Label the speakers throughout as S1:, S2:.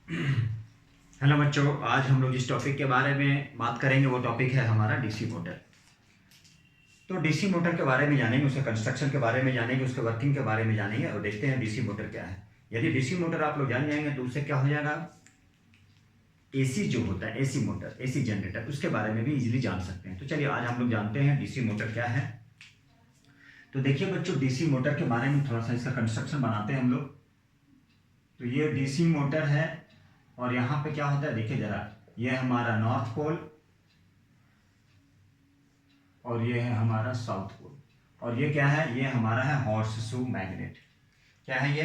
S1: Hello बच्चों, आज हम लोग जिस टॉपिक के बारे में बात करेंगे वो टॉपिक है हमारा डीसी मोटर। तो डीसी मोटर के बारे में जानेंगे, उसके कंस्ट्रक्शन के बारे में जानेंगे, उसके वर्किंग के बारे में जानेंगे और देखते हैं डीसी मोटर क्या है। यदि डीसी मोटर आप लोग जान जाएंगे तो उससे क्या हो जाएगा, एसी जो होता है, एसी मोटर, एसी जनरेटर, उसके बारे में भी इजीली जान सकते हैं। तो चलिए आज हम लोग जानते हैं डीसी मोटर क्या है। तो देखिए बच्चों, डीसी मोटर के बारे में थोड़ा सा इसका कंस्ट्रक्शन बनाते हैं हम लोग। तो ये डीसी मोटर है और यहाँ पे क्या होता है, देखिए जरा, ये हमारा नॉर्थ पोल और ये है हमारा साउथ पोल। और ये क्या है, ये हमारा है हॉर्स शू मैग्नेट। क्या है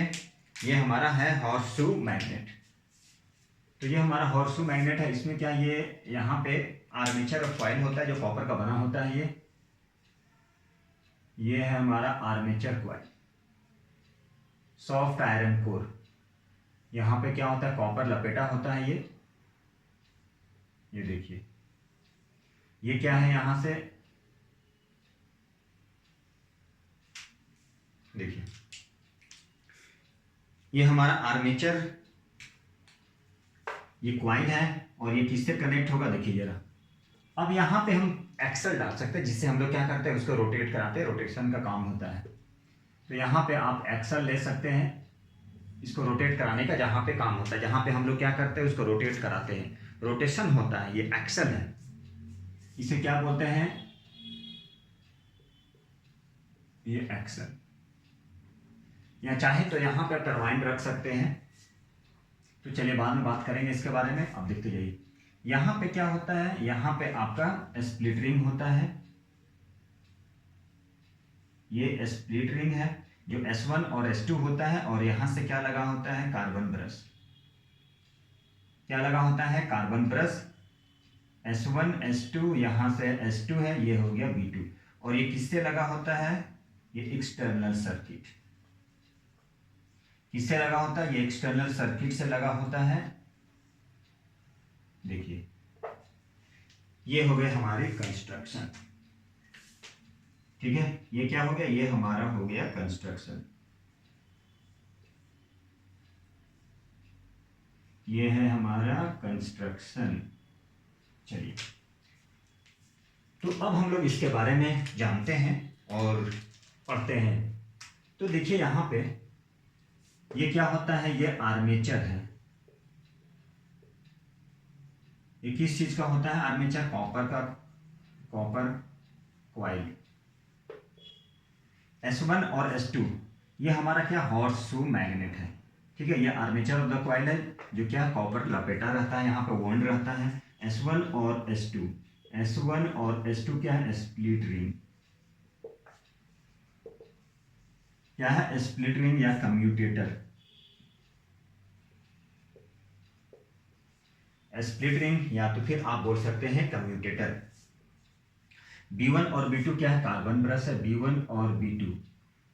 S1: ये हमारा है हॉर्स शू मैग्नेट। तो ये हमारा हॉर्स शू मैग्नेट है। इसमें क्या, ये यहाँ पे आर्मेचर और कॉइल होता है जो कॉपर का बना होता है। ये है हमारा armature coil, soft iron core. यहाँ पे क्या होता है, कॉपर लपेटा होता है। ये देखिए, ये क्या है, यहाँ से देखिए, ये हमारा आर्मेचर, ये क्वाइल है और ये किससे कनेक्ट होगा, देखिए जरा। अब यहाँ पे हम एक्सल डाल सकते हैं जिससे हम लोग क्या करते हैं, उसको रोटेट कराते हैं, रोटेशन का काम होता है। तो यहाँ पे आप एक्सल ले सकते हैं इसको रोटेट कराने का, जहाँ पे काम होता है, जहाँ पे हम लोग क्या करते हैं उसको रोटेट कराते हैं, रोटेशन होता है, ये एक्सल है। इसे क्या बोलते हैं, ये एक्सल। या चाहे तो यहाँ पे टरबाइन रख सकते हैं। तो चलिए बाद में बात करेंगे इसके बारे में। अब देखते जाइए, यहाँ पे क्या होता है, यहाँ पे आपका स्प्लिट रिंग होता है। ये स्प्लिट रिंग है जो S1 और S2 होता है और यहाँ से क्या लगा होता है, कार्बन ब्रश। क्या लगा होता है, कार्बन ब्रश। S1 S2, यहाँ से S2 है, ये हो गया B2। और ये किससे लगा होता है, ये एक्सटर्नल सर्किट। किससे लगा होता है, ये एक्सटर्नल सर्किट से लगा होता है। देखिए, ये हो गए हमारे कंस्ट्रक्शन। ठीक है, ये क्या हो गया, ये हमारा हो गया कंस्ट्रक्शन। ये है हमारा कंस्ट्रक्शन। चलिए, तो अब हम लोग इसके बारे में जानते हैं और पढ़ते हैं। तो देखिए यहाँ पे ये क्या होता है, ये आर्मेचर है। ये किस चीज का होता है, आर्मेचर, कॉपर का, कॉपर क्वाइल। S1 और S2 ये हमारा क्या, हॉर्स शू मैग्नेट है। ठीक है, ये आर्मेचर ऑफ द क्वाइल है जो क्या, कॉपर लपेटा रहता है, यहाँ पे वॉन्ड रहता है। S1 और S2, S1 और S2 क्या है, स्प्लिट रिंग। क्या है, स्प्लिट रिंग या कम्यूटेटर। स्प्लिट रिंग या तो फिर आप बोल सकते हैं कम्यूटेटर। B1 और B2 क्या है, कार्बन ब्रश है, B1 और B2,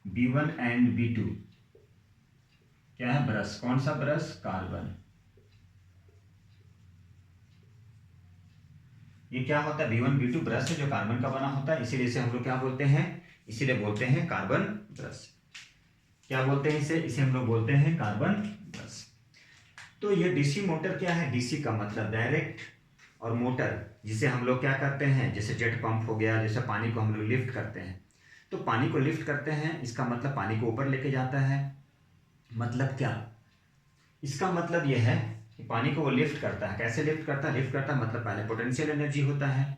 S1: B1 एंड B2 क्या है, ब्रश। कौन सा ब्रश, कार्बन। ये क्या होता है, B1 B2 ब्रश है जो कार्बन का बना होता है, इसीलिए इसे हम लोग क्या बोलते हैं, इसीलिए बोलते हैं कार्बन ब्रश। क्या बोलते हैं इसे हम लोग बोलते हैं कार्बन ब्रश। तो ये डीसी मोटर क्या है, डीसी का मतलब डायरेक्ट, और मोटर जिसे हम लोग क्या करते हैं, जैसे जेट पंप हो गया, जैसे पानी को हम लोग लिफ्ट करते हैं। तो पानी को लिफ्ट करते हैं, इसका मतलब पानी को ऊपर लेके जाता है। मतलब क्या, इसका मतलब यह है कि पानी को वो लिफ्ट करता है। कैसे लिफ्ट करता है, लिफ्ट करता है मतलब पहले पोटेंशियल एनर्जी होता है,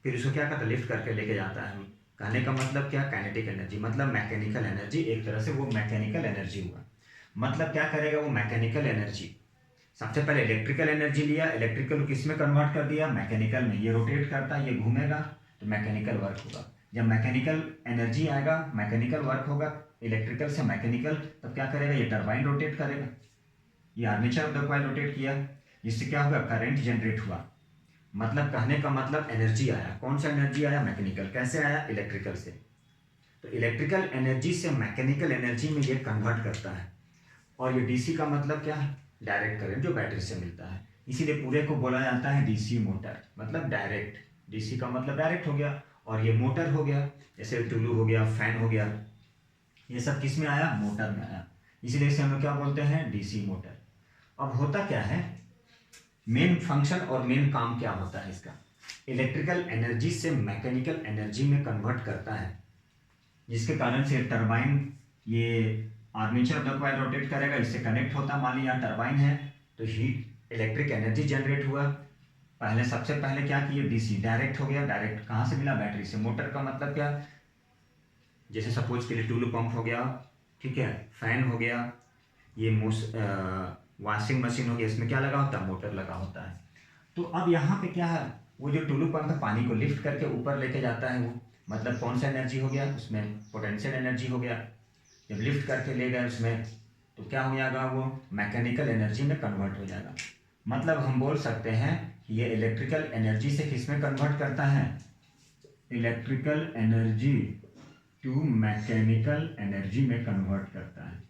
S1: फिर उसको क्या करता है, लिफ्ट करके लेके जाता है। कहने का मतलब क्या, काइनेटिक एनर्जी, मतलब मैकेनिकल एनर्जी। एक तरह से वो मैकेनिकल एनर्जी हुआ। मतलब क्या करेगा वो मैकेनिकल एनर्जी, सबसे पहले इलेक्ट्रिकल एनर्जी लिया, इलेक्ट्रिकल को किस में कन्वर्ट कर दिया, मैकेनिकल में। ये रोटेट करता है, ये घूमेगा तो मैकेनिकल वर्क होगा। जब मैकेनिकल एनर्जी आएगा, मैकेनिकल वर्क होगा, इलेक्ट्रिकल से मैकेनिकल, तब क्या करेगा, ये टरबाइन रोटेट करेगा। ये armature of the coil rotate किया, जिससे क्या होगा, करंट जनरेट हुआ। मतलब कहने का मतलब एनर्जी आया। कौन सा एनर्जी आया, मैकेनिकल। कैसे आया, इलेक्ट्रिकल से। तो इलेक्ट्रिकल एनर्जी से मैकेनिकल एनर्जी में ये कन्वर्ट करता है। और ये डीसी का मतलब क्या है, डायरेक्ट करंट जो बैटरी से मिलता है। इसीलिए पूरे को बोला जाता है डीसी मोटर, मतलब डायरेक्ट। डीसी का मतलब डायरेक्ट हो गया और ये मोटर हो गया, जैसे टुल्लू हो गया, फैन हो गया, ये सब किस में आया, मोटर में आया। इसीलिए इसे हम लोग क्या बोलते हैं, डीसी मोटर। अब होता क्या है, मेन फंक्शन और मेन काम क्या होता है इसका, इलेक्ट्रिकल एनर्जी से मैकेनिकल एनर्जी में कन्वर्ट करता है, जिसके कारण से टरबाइन ये armature of the coil rotate करेगा, इससे कनेक्ट होता, मान लिया टरबाइन है तो हीट इलेक्ट्रिक एनर्जी जनरेट हुआ। पहले सबसे पहले क्या किए, डीसी डायरेक्ट हो गया, डायरेक्ट कहाँ से मिला, बैटरी से। मोटर का मतलब क्या, जैसे सपोज के लिए टूलू पंप हो गया, ठीक है, फैन हो गया, ये वॉशिंग मशीन हो गया, इसमें क्या लगा होता है, मोटर लगा होता है। तो अब यहाँ पे क्या है, वो जो टूलू पंप है पानी को लिफ्ट करके ऊपर लेके जाता है, वो मतलब कौन सा एनर्जी हो गया, उसमें पोटेंशियल एनर्जी हो गया। जब लिफ्ट करके ले गए उसमें तो क्या हो जाएगा, वो मैकेनिकल एनर्जी में कन्वर्ट हो जाएगा। मतलब हम बोल सकते हैं कि ये इलेक्ट्रिकल एनर्जी से किस में कन्वर्ट करता है, electrical energy to mechanical energy में कन्वर्ट करता है।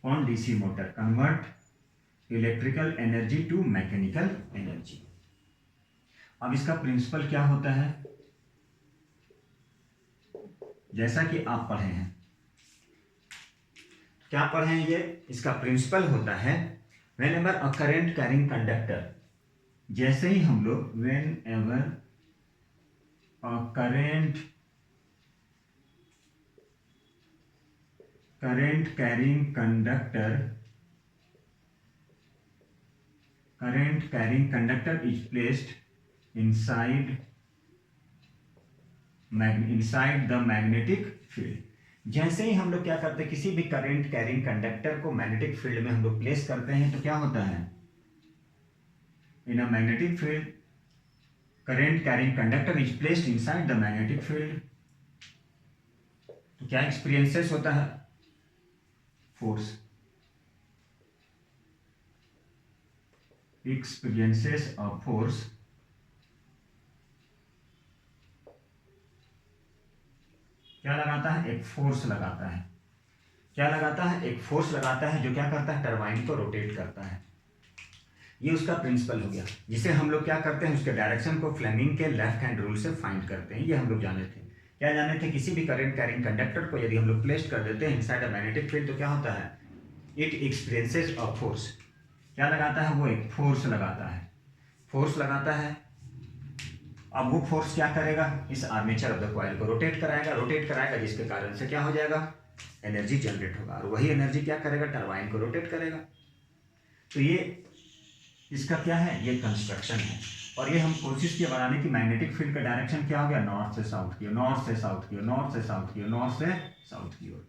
S1: On DC motor convert electrical energy to mechanical energy. अब इसका प्रिंसिपल क्या होता है, जैसा कि आप पढ़े हैं, क्या पढ़े हैं ये, इसका प्रिंसिपल होता है व्हेनेवर अ करंट कैरिंग कंडक्टर, जैसे ही हम लोग whenever a current carrying conductor is placed inside the magnetic field. जैसे ही हम लोग क्या करते हैं, किसी भी करंट कैरिंग कंडक्टर को मैग्नेटिक फील्ड में हम लोग प्लेस करते हैं तो क्या होता है, in a magnetic field current carrying conductor is placed inside the magnetic field. तो क्या एक्सपीरियंसेस होता है, फोर्स, एक्सपीरियंसेस ऑफ फोर्स, क्या लगाता है, एक फोर्स लगाता है। क्या लगाता है, एक फोर्स लगाता है, जो क्या करता है, टरबाइन को रोटेट करता है। ये उसका प्रिंसिपल हो गया, जिसे हम लोग क्या करते हैं, उसके डायरेक्शन को फ्लेमिंग के लेफ्ट हैंड रूल से फाइंड करते हैं। ये हम लोग जाने थे, क्या जाने थे, किसी भी करंट कैरिंग कंडक्टर को यदि हम लोग प्लेस कर देते हैं इनसाइड अ मैग्नेटिक फील्ड तो क्या होता है, इट एक्सपीरियंसेस अ फोर्स। क्या लगाता है, वो एक फोर्स लगाता है, फोर्स लगाता है। अब वो फोर्स क्या करेगा, इस आर्मेचर ऑफ द कॉइल को रोटेट कराएगा, जिसके कारण से क्या हो जाएगा, एनर्जी जनरेट होगा, और वही एनर्जी क्या करेगा, टरबाइन को रोटेट करेगा। तो ये इसका क्या है, ये कंस्ट्रक्शन है। और ये हम कोशिश किए बनाने की, मैग्नेटिक फील्ड का डायरेक्शन क्या हो गया, नॉर्थ से साउथ की ओर, नॉर्थ से साउथ की ओर, नॉर्थ से साउथ की ओर, नॉर्थ से साउथ की ओर।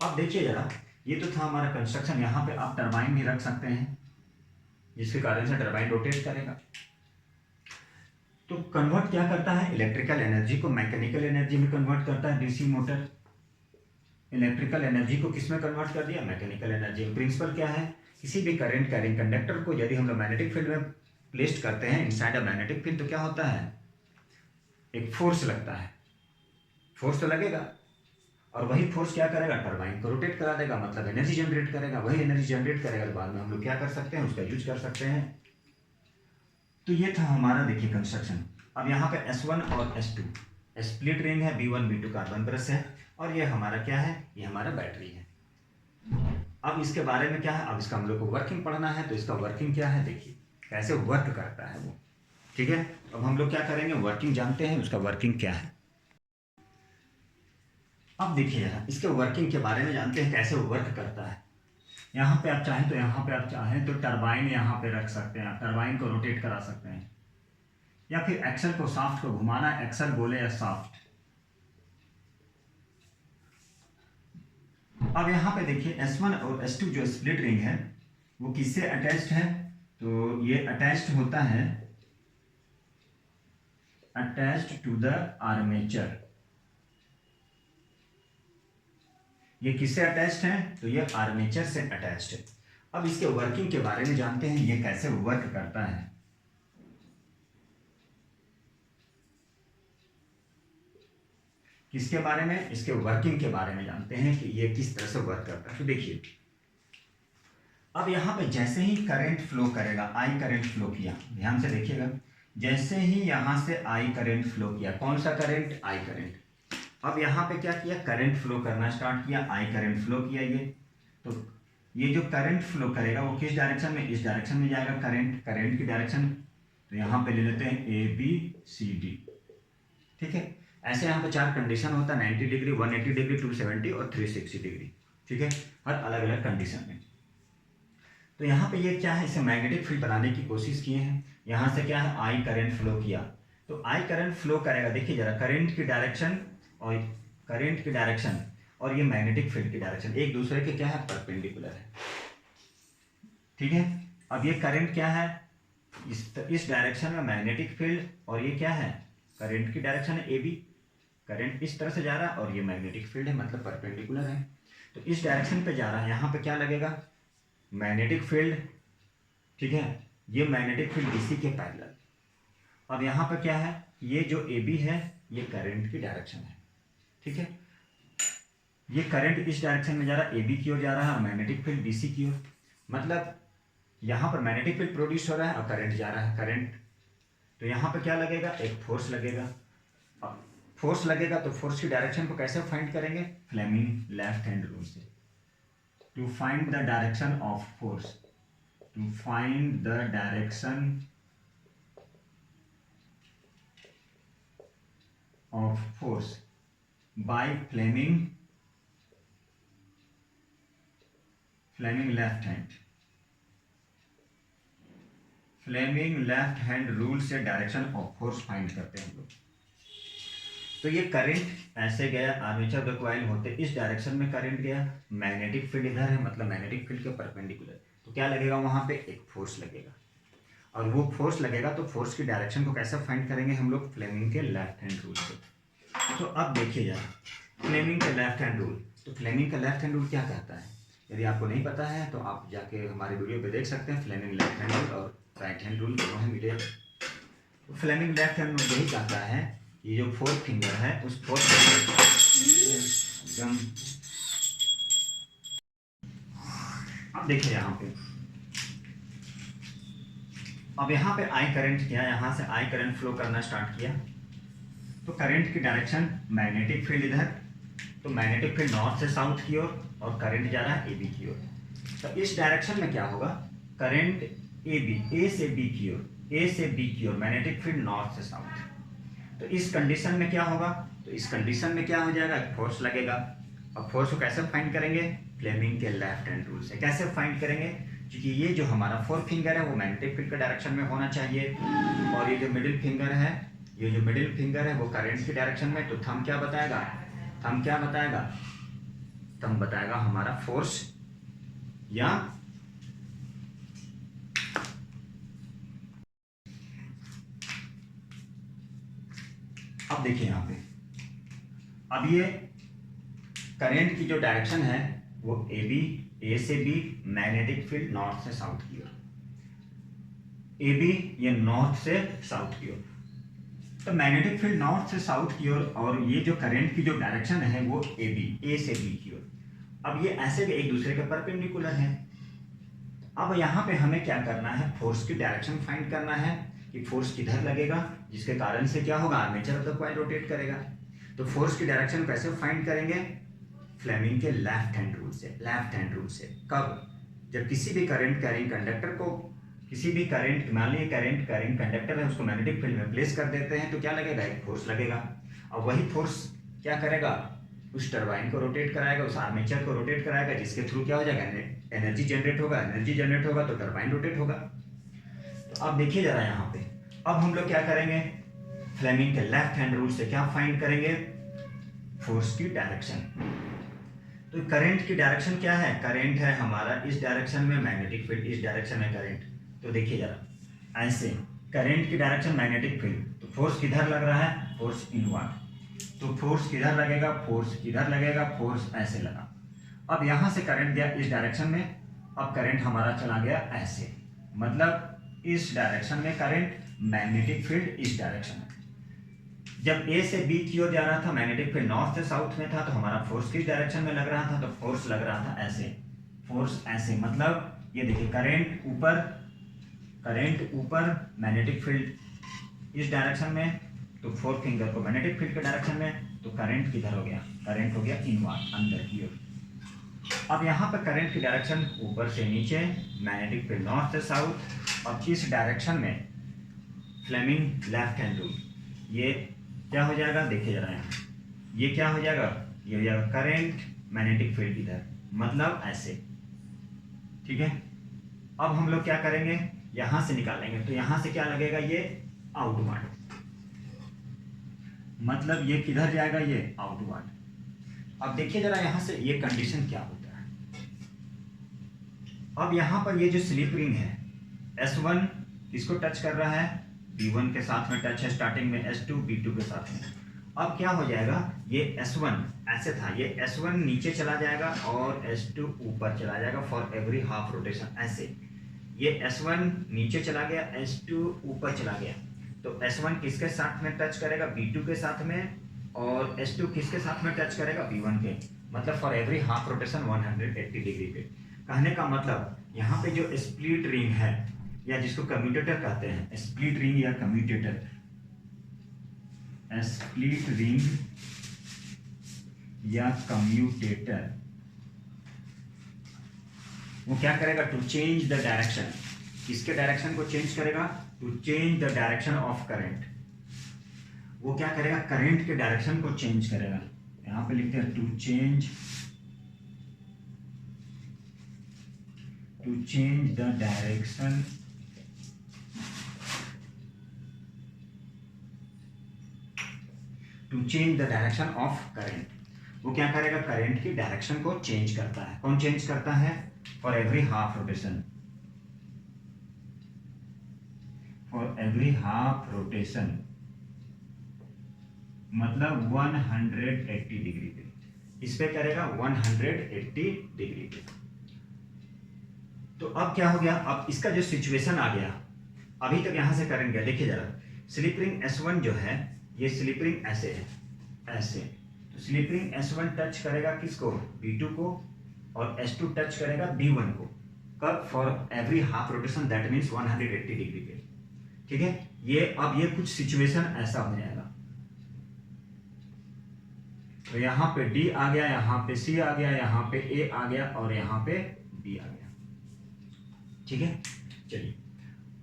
S1: अब देखिए जरा, ये तो था हमारा कंस्ट्रक्शन। यहाँ पे आप टरबाइन भी रख सकते हैं, जिसके कारण से टरबाइन रोटेट करेगा। तो कन्वर्ट क्या करता है, इलेक्ट्रिकल एनर्जी को मैकेनिकल एनर्जी में कन्वर्ट करता है डीसी मोटर। इलेक्ट्रिकल एनर्जी को किस में कन्वर्ट कर दिया, मैकेनिकल एनर्जी में। प्रिंसिपल क्या है, किसी भी करंट कैरिंग कंडक्टर को यदि हम लोग मैग्नेटिक फील्ड में प्लेस्ड करते हैं इनसाइड अ मैग्नेटिक फील्ड तो क्या होता है, एक फोर्स लगता है, फोर्स तो लगेगा, और वही फोर्स क्या करेगा, टरबाइन को रोटेट करा देगा, मतलब एनर्जी जनरेट करेगा। वही एनर्जी जनरेट करेगा तो बाद में हम लोग क्या कर सकते हैं, उसका यूज कर सकते हैं। तो ये था हमारा, देखिए, कंस्ट्रक्शन। अब यहाँ पे S1 और S2 स्प्लिट रिंग है, B1 B2 कार्बन ब्रश है, और ये हमारा क्या है, ये हमारा बैटरी है। अब इसके बारे में क्या है, अब इसका हम लोग को वर्किंग पढ़ना है। तो इसका वर्किंग क्या है, देखिए कैसे वर्क करता है वो, ठीक है। अब हम लोग क्या करेंगे, वर्किंग जानते हैं, उसका वर्किंग क्या है। अब देखिए यहाँ इसके वर्किंग के बारे में जानते हैं, कैसे वर्क करता है। यहाँ पे आप चाहें तो टरबाइन यहाँ पे रख सकते हैं, टरबाइन को रोटेट करा सकते हैं, या फिर एक्सल को, शाफ्ट को घुमाना, एक्सल बोले या शाफ्ट। अब यहाँ पे देखिए S1 और S2 जो स्प्लिट रिंग है वो किससे अटैच्ड है, तो ये अटैच्ड होता है, अटैच्ड टू द आर्मेचर। ये किससे अटैच्ड है, तो ये आर्मेचर से अटैच्ड है। अब इसके वर्किंग के बारे में जानते हैं, ये कैसे वर्क करता है। किसके बारे में, इसके वर्किंग के बारे में जानते हैं कि ये किस तरह से वर्क करता है। तो देखिए, अब यहाँ पे जैसे ही करंट फ्लो करेगा, आई करंट फ्लो किया, ध्यान से देखिएगा, जैसे ही यहाँ से आई करंट फ्लो किया, कौन सा करंट, आई करंट। अब यहाँ पे क्या किया, करंट फ्लो करना स्टार्ट किया, आई करंट फ्लो किया ये, तो ये जो करंट फ्लो करेगा वो किस डायरेक्शन में, इस डायरेक्शन में जाएगा करंट की डायरेक्शन। तो यहाँ पे ले लेते हैं ABCD, ठीक है। ऐसे यहाँ पे 4 कंडीशन होता है, 90 डिग्री, 180 डिग्री, 270 और 360 डिग्री, ठीक है, हर अलग अलग कंडीशन में। तो यहाँ पे ये क्या है, इसे मैग्नेटिक फील्ड बनाने की कोशिश किए हैं। यहाँ से क्या है, आई करंट फ्लो किया, तो आई करंट फ्लो करेगा, देखिए जरा, करंट की डायरेक्शन और ये मैग्नेटिक फील्ड की डायरेक्शन एक दूसरे के क्या है, परपेंडिकुलर है, ठीक है। अब ये करंट क्या है, इस डायरेक्शन में मैग्नेटिक फील्ड, और ये क्या है, करंट की डायरेक्शन है AB, करंट इस तरह से जा रहा है और ये मैग्नेटिक फील्ड है, मतलब परपेंडिकुलर है। तो इस डायरेक्शन पे जा रहा है, यहाँ पे क्या लगेगा, मैग्नेटिक फील्ड, ठीक है, ये मैग्नेटिक फील्ड इसी के पैरेलल। अब यहाँ पे क्या है, ये जो AB है ये करंट की डायरेक्शन है, ठीक है। ये करंट इस डायरेक्शन में जा रहा है, AB की ओर जा रहा है, और मैग्नेटिक फील्ड BC की ओर, मतलब यहाँ पर मैग्नेटिक फील्ड प्रोड्यूस हो रहा है और करंट जा रहा है, करंट। तो यहाँ पे क्या लगेगा, एक फोर्स लगेगा। अब फोर्स लगेगा तो फोर्स की डायरेक्शन को कैसे फाइंड करेंगे, फ्लेमिंग लेफ्ट हैंड रूल से। To find the direction of force, to find the direction of force by Fleming Fleming left hand rule से डायरेक्शन ऑफ फोर्स फाइंड करते हैं हम लोग। तो ये करंट ऐसे गया, आर्मेचर द कॉइल होते इस डायरेक्शन में करंट गया, मैग्नेटिक फील्ड इधर है, मतलब मैग्नेटिक फील्ड के परपेंडिकुलर, तो क्या लगेगा, वहां पे एक फोर्स लगेगा, और वो फोर्स लगेगा तो फोर्स की डायरेक्शन को कैसे फाइंड करेंगे हम लोग, फ्लेमिंग के लेफ्ट हैंड रूल से। तो अब देखिए जरा, फ्लेमिंग के लेफ्ट हैंड रूल, तो फ्लेमिंग का लेफ्ट हैंड रूल क्या कहता है, यदि आपको नहीं पता है तो आप जाके हमारे वीडियो पे देख सकते हैं, फ्लेमिंग लेफ्ट हैंड रूल और राइट हैंड रूल दोनों है मीडियम। तो फ्लेमिंग लेफ्ट हैंड रूल यही कहता है, ये जो फोर्थ फिंगर है उस फोर्थ एकदम, अब देखिए यहाँ पे, अब यहाँ पे आई करंट किया, यहाँ से आई करंट फ्लो करना स्टार्ट किया, तो करंट की डायरेक्शन मैग्नेटिक फील्ड इधर, तो मैग्नेटिक फील्ड नॉर्थ से साउथ की ओर और करंट जा रहा है AB की ओर। तो इस डायरेक्शन में क्या होगा, करंट A से B की ओर, मैग्नेटिक फील्ड नॉर्थ से साउथ। तो इस कंडीशन में क्या होगा, तो इस कंडीशन में क्या हो जाएगा, फोर्स लगेगा। अब फोर्स को कैसे फाइंड करेंगे, फ्लेमिंग के लेफ्ट हैंड रूल से। कैसे फाइंड करेंगे, क्योंकि ये जो हमारा फोर्थ फिंगर है वो मैग्नेटिक फील्ड के डायरेक्शन में होना चाहिए, और ये जो मिडिल फिंगर है वो करंट की डायरेक्शन में। तो थंब क्या बताएगा, थंब बताएगा हमारा फोर्स, या अब देखिए यहाँ पे, अब ये करंट की जो डायरेक्शन है वो A से B, मैग्नेटिक फील्ड नॉर्थ से साउथ की ओर, AB ये नॉर्थ से साउथ की ओर, तो मैग्नेटिक फील्ड नॉर्थ से साउथ की ओर, और ये जो करंट की जो डायरेक्शन है वो A से B की ओर। अब ये ऐसे एक दूसरे के परपेंडिकुलर है। अब यहाँ पे हमें क्या करना है, फोर्स की डायरेक्शन फाइंड करना है कि फोर्स किधर लगेगा, जिसके कारण से क्या होगा, armature of the coil rotate करेगा। तो फोर्स की डायरेक्शन कैसे फाइंड करेंगे, फ्लेमिंग के लेफ्ट हैंड रूल से। कब, जब किसी भी करंट कैरिंग कंडक्टर को, किसी भी करंट, मान लीजिए करंट कैरिंग कंडक्टर है, उसको मैग्नेटिक फील्ड में प्लेस कर देते हैं, तो क्या लगेगा, एक फोर्स लगेगा। और वही फोर्स क्या करेगा, उस टरबाइन को रोटेट कराएगा, उस आर्मेचर को रोटेट कराएगा, जिसके थ्रू क्या हो जाएगा, एनर्जी जनरेट होगा, तो टरबाइन रोटेट होगा। तो अब देखिए जरा यहाँ पे, अब हम लोग क्या करेंगे, फ्लेमिंग के लेफ्ट हैंड रूल से क्या फाइंड करेंगे, फोर्स की डायरेक्शन। तो करंट की डायरेक्शन क्या है, करंट है हमारा इस डायरेक्शन में, मैग्नेटिक फील्ड इस डायरेक्शन में करंट। तो देखिए जरा, ऐसे करंट की डायरेक्शन मैग्नेटिक फील्ड, तो फोर्स किधर लग रहा है, फोर्स इनवर्ड, तो फोर्स किधर लगेगा, फोर्स ऐसे लगा। अब यहां से करंट गया इस डायरेक्शन में, अब करंट हमारा चला गया ऐसे, मतलब इस डायरेक्शन में करंट, मैग्नेटिक फील्ड इस डायरेक्शन में। जब A से B की ओर जा रहा था, मैग्नेटिक फील्ड नॉर्थ से साउथ में था, तो हमारा फोर्स किस डायरेक्शन में लग रहा था, तो फोर्स लग रहा था ऐसे, फोर्स ऐसे, मतलब ये देखिए करंट ऊपर, मैग्नेटिक फील्ड इस डायरेक्शन में, तो फोर्थ फिंगर को मैग्नेटिक फील्ड के डायरेक्शन में, तो करंट किधर हो गया, करंट हो गया इनवर्ड, अंदर की ओर। अब यहाँ पर करंट की डायरेक्शन ऊपर से नीचे, मैग्नेटिक फील्ड नॉर्थ से साउथ, और किस डायरेक्शन में, फ्लेमिंग लेफ्ट हैंड रूल। ये क्या हो जाएगा, देखिए जरा यहाँ, ये क्या हो जाएगा, ये हो जाएगा करंट, मैग्नेटिक फील्ड इधर, मतलब ऐसे, ठीक है। अब हम लोग क्या करेंगे, यहां से निकालेंगे, तो यहां से क्या लगेगा, ये आउटवर्ड, मतलब ये किधर जाएगा, ये आउटवर्ड। अब देखिए जरा यहां से ये कंडीशन क्या होता है। अब यहां पर ये जो स्लिप रिंग है, S1 किसको टच कर रहा है, B1 के साथ में टच है, स्टार्टिंग में S2 B2 के साथ में। अब क्या हो जाएगा, ये S1 ऐसे था, ये S1 नीचे चला जाएगा और S2 ऊपर चला जाएगा फॉर एवरी हाफ रोटेशन, ऐसे। ये S1 नीचे चला गया, S2 ऊपर चला गया, तो S1 किसके साथ में टच करेगा, B2 के साथ में, और S2 किसके साथ में टच करेगा, B1 के, मतलब for every half rotation 180 degree पे। कहने का मतलब यहाँ पे जो स्प्लिट रिंग है, या जिसको कम्यूटेटर कहते हैं, स्प्लिट रिंग या कम्यूटेटर, स्प्लिट रिंग या कम्यूटेटर, वो क्या करेगा, टू चेंज द डायरेक्शन, किसके डायरेक्शन को चेंज करेगा, to change the direction of current. वो क्या करेगा, करंट के डायरेक्शन को चेंज करेगा। यहां पे लिखते हैं to change the direction of current. वो क्या करेगा, करंट की डायरेक्शन को चेंज करता है। कौन चेंज करता है, फॉर एवरी हाफ रोटेशन, मतलब 180 डिग्री पे, इस पे करेगा 180 डिग्री पे। तो अब क्या हो गया, अब इसका जो सिचुएशन आ गया, अभी तक यहां से करंट गया, देखिए जरा, स्लिप रिंग S1 जो है, ये स्लिप रिंग ऐसे है, ऐसे, तो स्लिप रिंग S1 टच करेगा किसको, B2 को, और S2 टच करेगा B1 को, कब, for every half rotation, that means 180 degree पे, ठीक है। ये अब ये कुछ सिचुएशन ऐसा हो जाएगा, तो यहाँ पे D आ गया, यहाँ पे C आ गया, यहाँ पे A आ गया, और यहाँ पे B आ गया, ठीक है। चलिए,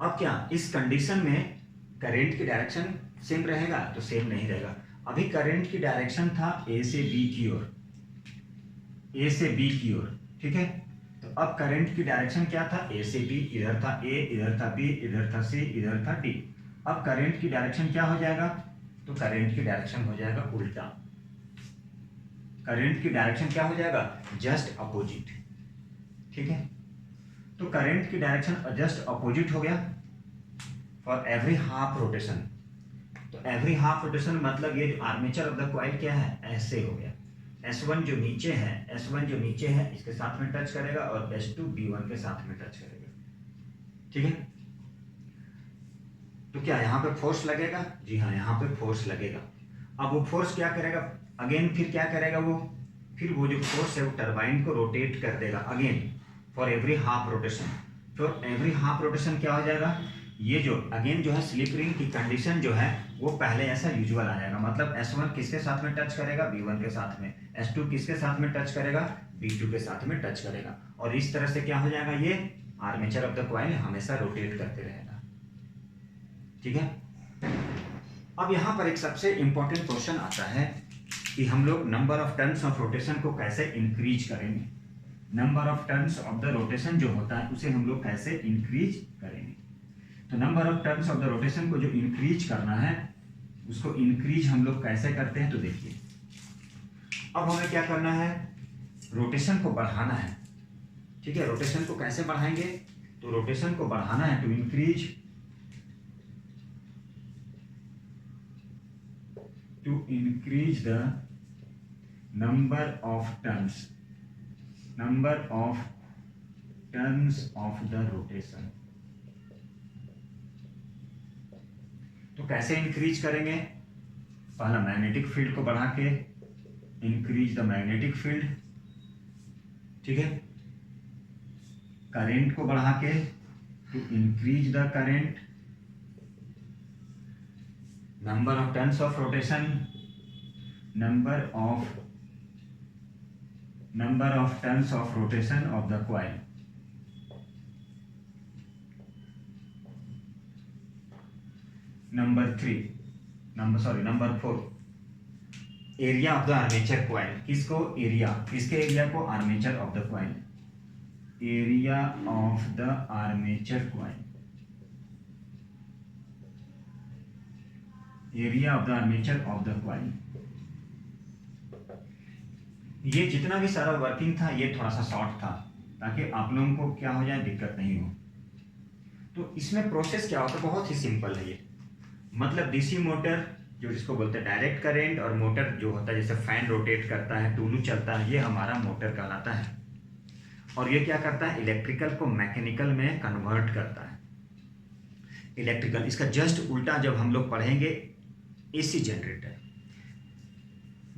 S1: अब क्या इस कंडीशन में करंट की डायरेक्शन सेम रहेगा, तो सेम नहीं रहेगा। अभी करंट की डायरेक्शन था A से B की ओर, A से B की ओर, ठीक है। तो अब करंट की डायरेक्शन क्या था, A से B, इधर था A, इधर था B, इधर था C, इधर था D। अब करंट की डायरेक्शन क्या हो जाएगा, तो करंट की डायरेक्शन हो जाएगा उल्टा, करंट की डायरेक्शन क्या हो जाएगा, जस्ट अपोजिट, ठीक है। तो करंट की डायरेक्शन जस्ट अपोजिट हो गया फॉर एवरी हाफ रोटेशन। तो एवरी हाफ रोटेशन मतलब ये जो आर्मेचर ऑफ द कॉइल क्या है, ऐसे हो गया। S1 जो नीचे है इसके साथ में टच करेगा, और S2 B1 के साथ में टच करेगा, ठीक है। तो क्या यहाँ पे फोर्स लगेगा, जी हाँ, यहाँ पे फोर्स लगेगा। अब वो फोर्स क्या करेगा, अगेन फिर क्या करेगा, फिर वो जो फोर्स है वो टरबाइन को रोटेट कर देगा again for every half rotation. For every half rotation क्या हो जाएगा, ये जो अगेन जो है स्लिप रिंग की कंडीशन जो है वो पहले ऐसा यूजुअल आ जाएगा, मतलब S1 किसके साथ में टच करेगा, B1 के साथ में, S2 किसके साथ में टच करेगा, B2 के साथ में टच करेगा, और इस तरह से क्या हो जाएगा, ये आर्मेचर ऑफ द कॉइल हमेशा रोटेट करते रहेगा, ठीक है। अब यहाँ पर एक सबसे इंपॉर्टेंट क्वेश्चन आता है कि हम लोग number of turns of rotation को कैसे इंक्रीज करेंगे। Number of turns of the rotation जो होता है उसे हम लोग कैसे इंक्रीज करेंगे। तो number of turns of the rotation को जो इंक्रीज करना है उसको इंक्रीज हम लोग कैसे करते हैं, तो देखिए अब हमें क्या करना है, रोटेशन को बढ़ाना है, ठीक है। रोटेशन को कैसे बढ़ाएंगे, तो रोटेशन को बढ़ाना है to increase the number of turns of the rotation। तो कैसे इंक्रीज करेंगे, पहला मैग्नेटिक फील्ड को बढ़ा के, इंक्रीज द मैग्नेटिक फील्ड, ठीक है। करंट को बढ़ा के, to increase the current, number of turns of rotation, number of turns of rotation of the coil. Number 4, area of the armature coil. किसको? एरिया, किसके एरिया को? Armature of the coil, area of the armature coil, area of the armature of the coil. ये जितना भी सारा working था ये थोड़ा सा शॉर्ट था ताकि आप लोगों को क्या हो जाए, दिक्कत नहीं हो। तो इसमें प्रोसेस क्या होता है, बहुत ही सिंपल है ये। मतलब डीसी मोटर जो जिसको बोलते हैं डायरेक्ट करंट, और मोटर जो होता है जैसे फैन रोटेट करता है, टुल्लू चलता है, ये हमारा मोटर कहलाता है। और ये क्या करता है, इलेक्ट्रिकल को मैकेनिकल में कन्वर्ट करता है। इलेक्ट्रिकल, इसका जस्ट उल्टा जब हम लोग पढ़ेंगे एसी जनरेटर,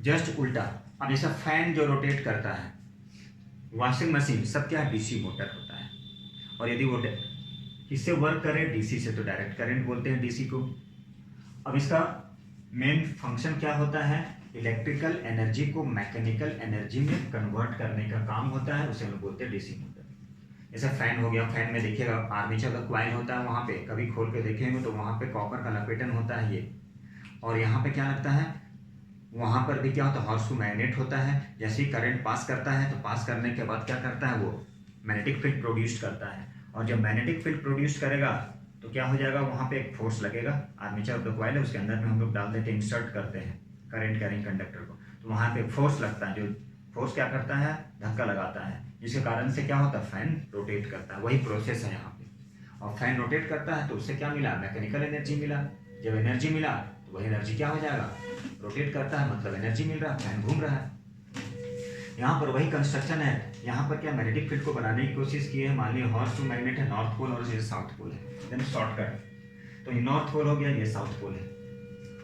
S1: जस्ट उल्टा। अब जैसा फैन जो रोटेट करता है, वॉशिंग मशीन, सब क्या डीसी मोटर होता है। और यदि वो किससे वर्क करे, डीसी से, तो डायरेक्ट करंट बोलते हैं डीसी को। अब इसका मेन फंक्शन क्या होता है, इलेक्ट्रिकल एनर्जी को मैकेनिकल एनर्जी में कन्वर्ट करने का काम होता है, उसे हम लोग बोलते हैं डीसी मोटर। जैसे फैन हो गया, फैन में देखिएगा आर्मेचर का कॉइल होता है, वहाँ पे कभी खोल के देखेंगे तो वहाँ पे कॉपर का लपेटन होता है ये। और यहाँ पे क्या लगता है, वहाँ पर भी क्या होता है, हॉर्स टू मैग्नेट होता है। जैसे ही करंट पास करता है तो पास करने के बाद क्या करता है, वो मैग्नेटिक फील्ड प्रोड्यूस करता है। और जब मैग्नेटिक फील्ड प्रोड्यूस करेगा तो क्या हो जाएगा, वहाँ पे एक फोर्स लगेगा। आर्मेचर ऑफ द कॉइल है, उसके अंदर में हम लोग डाल देते हैं, इंसर्ट करते हैं करंट कैरिंग कंडक्टर को, तो वहाँ पे फोर्स लगता है। जो फोर्स क्या करता है, धक्का लगाता है, जिसके कारण से क्या होता है, फैन रोटेट करता है। वही प्रोसेस है यहाँ पे। और फैन रोटेट करता है तो उससे क्या मिला, मैकेनिकल एनर्जी मिला। जब एनर्जी मिला तो वही एनर्जी क्या हो जाएगा, रोटेट करता है, मतलब एनर्जी मिल रहा है, फैन घूम रहा है। यहाँ पर वही कंस्ट्रक्शन है। यहाँ पर क्या मैग्नेटिक फील्ड को बनाने की कोशिश की है। मान लीजिए हॉर्स टू मैग्नेट है, नॉर्थ पोल और ये साउथ पोल है, देन शॉर्टकट, तो ये नॉर्थ पोल हो गया, ये साउथ पोल है।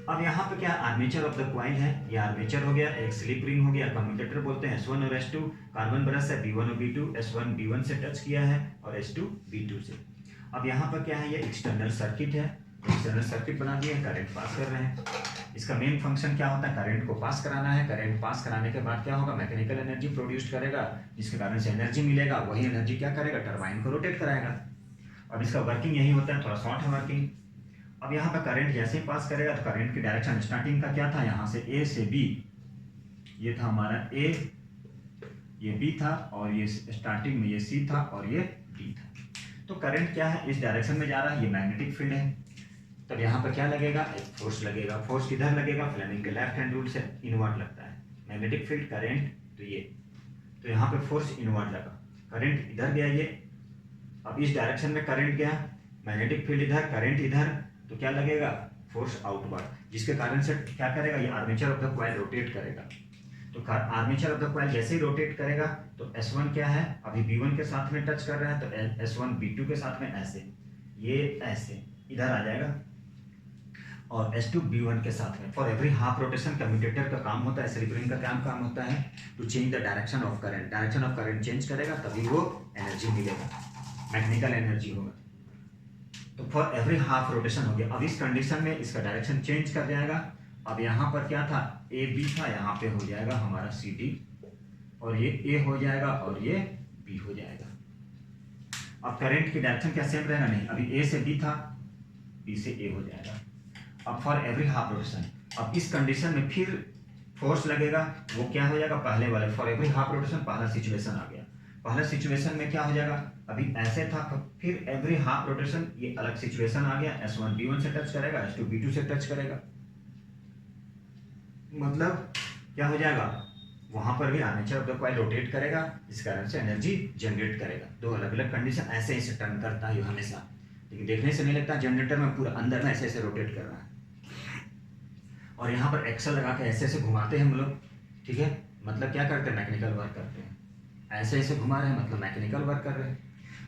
S1: अब यहाँ पे क्या आर्मेचर ऑफ द कॉइल है, ये आर्मेचर हो गया, एक स्लिप रिंग हो गया, कम्यूटेटर बोलते हैं, S1 और S2, कार्बन ब्रश है, B1 और B2, S1 B1 से टच किया है और S2 B2 से। अब यहाँ पर क्या है, ये एक्सटर्नल सर्किट है, एक्सटर्नल सर्किट बना दिए, करंट पास कर रहे हैं। इसका मेन फंक्शन क्या होता है, करंट को पास कराना है। करंट पास कराने के बाद क्या होगा, मैकेनिकल एनर्जी प्रोड्यूस करेगा, जिसके कारण से एनर्जी मिलेगा। वही एनर्जी क्या करेगा, टरबाइन को रोटेट कराएगा। अब इसका वर्किंग यही होता है, थोड़ा शॉर्ट है वर्किंग। अब यहाँ पर करंट जैसे ही पास करेगा तो करंट की डायरेक्शन स्टार्टिंग का क्या था, यहाँ से A से B, ये था हमारा A, ये B था, और ये स्टार्टिंग में ये C था और ये D था। तो करंट क्या है, इस डायरेक्शन में जा रहा है, ये मैग्नेटिक फील्ड है। तब यहाँ पर क्या लगेगा, एक फोर्स लगेगा। फोर्स किधर लगेगा, फ्लेमिंग के लेफ्ट हैंड रूल से इनवर्ड लगता है। मैग्नेटिक फील्ड, करंट, तो ये, तो यहाँ पे फोर्स इनवर्ड लगा, करंट इधर गया ये। अब इस डायरेक्शन में करंट गया, मैग्नेटिक फील्ड इधर, करंट इधर, तो क्या लगेगा, फोर्स आउटवर्ड, जिसके कारण से क्या करेगा, ये armature of the coil rotate करेगा। तो आर्मेचर ऑफ द कॉइल जैसे ही रोटेट करेगा तो S1 क्या है, अभी B1 के साथ में टच कर रहा है, तो S1 B2 के साथ में ऐसे, ये ऐसे इधर आ जाएगा, और S2 B1 के साथ में। For every half rotation commutator का काम होता है, स्लिप रिंग का काम होता है to change the direction of current. Direction of current change करेगा तभी वो एनर्जी मिलेगा, मैकेनिकल एनर्जी होगा। तो फॉर एवरी हाफ रोटेशन हो गया। अब इस कंडीशन में इसका डायरेक्शन चेंज कर जाएगा। अब यहाँ पर क्या था, AB था, यहाँ पे हो जाएगा हमारा CD, और ये A हो जाएगा और ये B हो जाएगा। अब करंट की डायरेक्शन क्या सेम रहेगा, नहीं, अभी A से B था, B से A हो जाएगा। अब फॉर एवरी हाफ रोटेशन, अब इस कंडीशन में फिर फोर्स लगेगा, वो क्या हो जाएगा, पहले वाले फॉर एवरी हाफ रोटेशन पहला सिचुएशन आ गया। पहले सिचुएशन में क्या हो जाएगा, अभी ऐसे था, फिर एवरी हाफ रोटेशन ये अलग सिचुएशन आ गया। S1 B1 से टच करेगा, S2 B2 से टच करेगा, मतलब क्या हो जाएगा, वहां पर भी armature of the coil rotate करेगा, इस कारण से एनर्जी जनरेट करेगा। दो अलग अलग कंडीशन ऐसे ऐसे टर्न करता है हमेशा, लेकिन देखने से नहीं लगता जनरेटर में पूरा अंदर में ऐसे ऐसे रोटेट कर रहा है। और यहाँ पर एक्सल लगा के ऐसे ऐसे घुमाते हैं हम लोग, ठीक है, मतलब क्या करते हैं, मैकेनिकल वर्क करते हैं। ऐसे ऐसे घुमा रहे हैं मतलब मैकेनिकल वर्क कर रहे हैं।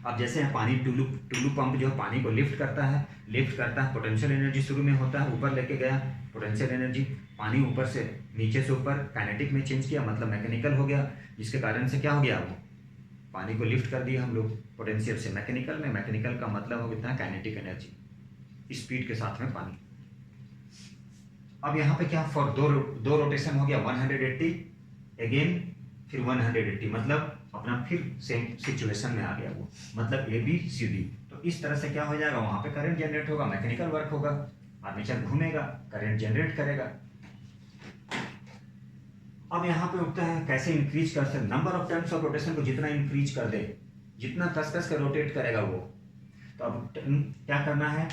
S1: अब जैसे पानी टुल्लू पंप जो है पानी को लिफ्ट करता है, पोटेंशियल एनर्जी शुरू में होता है, ऊपर लेके गया, पोटेंशियल एनर्जी, पानी ऊपर से नीचे से ऊपर काइनेटिक में चेंज किया, मतलब मैकेनिकल हो गया, जिसके कारण से क्या हो गया, वो पानी को लिफ्ट कर दिया हम लोग पोटेंशियल से मैकेनिकल में। मैकेनिकल का मतलब हो गया काइनेटिक एनर्जी, स्पीड के साथ में पानी। अब यहाँ पे क्या, फॉर दो रोटेशन हो गया 180, अगेन फिर 180, मतलब अपना फिर सेम सिचुएशन में आ गया वो, मतलब ए बी सी डी। तो इस तरह से क्या हो जाएगा, वहां पे करंट जनरेट होगा, मैकेनिकल वर्क होगा, आर्मेचर घूमेगा, करंट जनरेट करेगा। अब यहाँ पे उठता है कैसे इंक्रीज कर सकते, number of turns of rotation को जितना इंक्रीज कर दे, जितना कस कर रोटेट करेगा वो, तो अब क्या करना है,